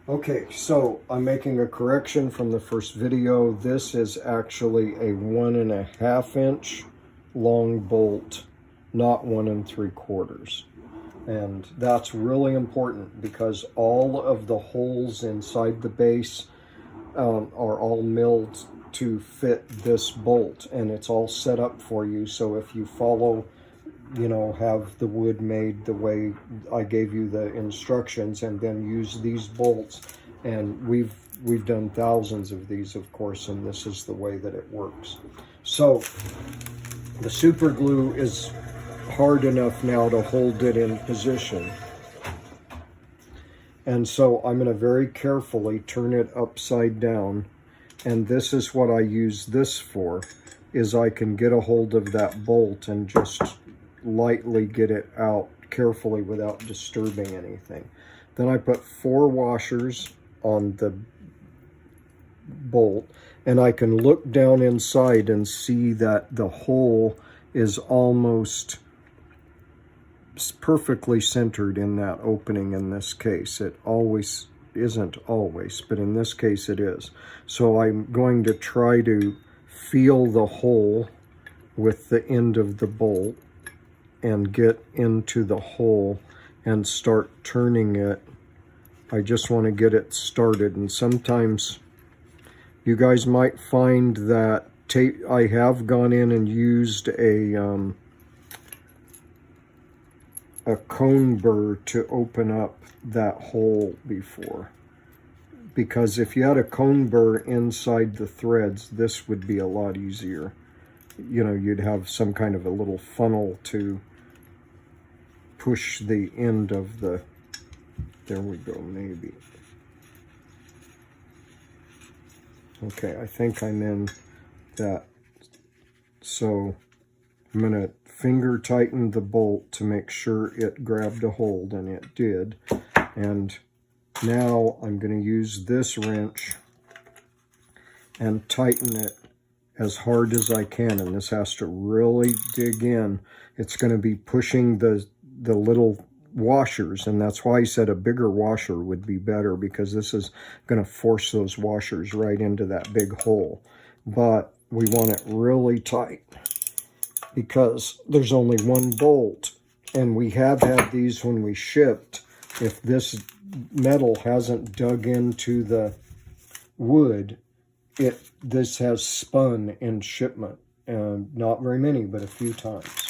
Okay, so I'm making a correction from the first video. This is actually a 1.5 inch long bolt, not 1 3/4. And that's really important because all of the holes inside the base are all milled to fit this bolt, and it's all set up for you. So if you follow, have the wood made the way I gave you the instructions, and then use these bolts, and we've done thousands of these, of course, and this is the way that it works. So the super glue is hard enough now to hold it in position, and so I'm going to very carefully turn it upside down. And this is what I use this for, is I can get a hold of that bolt and just lightly get it out carefully without disturbing anything. Then I put 4 washers on the bolt, and I can look down inside and see that the hole is almost perfectly centered in that opening. In this case, it always isn't always, but in this case it is. So I'm going to try to feel the hole with the end of the bolt and get into the hole and start turning it. I just want to get it started. And sometimes you guys might find that I have gone in and used a cone burr to open up that hole before, because if you had a cone burr inside the threads, this would be a lot easier. You'd have some kind of a little funnel to push the end of the, there we go, maybe. Okay, I think I'm in that. So I'm going to finger tighten the bolt to make sure it grabbed a hold, and it did. And now I'm going to use this wrench and tighten it as hard as I can. And this has to really dig in. It's going to be pushing the little washers, and that's why I said a bigger washer would be better, because this is going to force those washers right into that big hole. But we want it really tight because there's only one bolt, and we have had these when we shipped. If this metal hasn't dug into the wood, this has spun in shipment, and not very many, but a few times.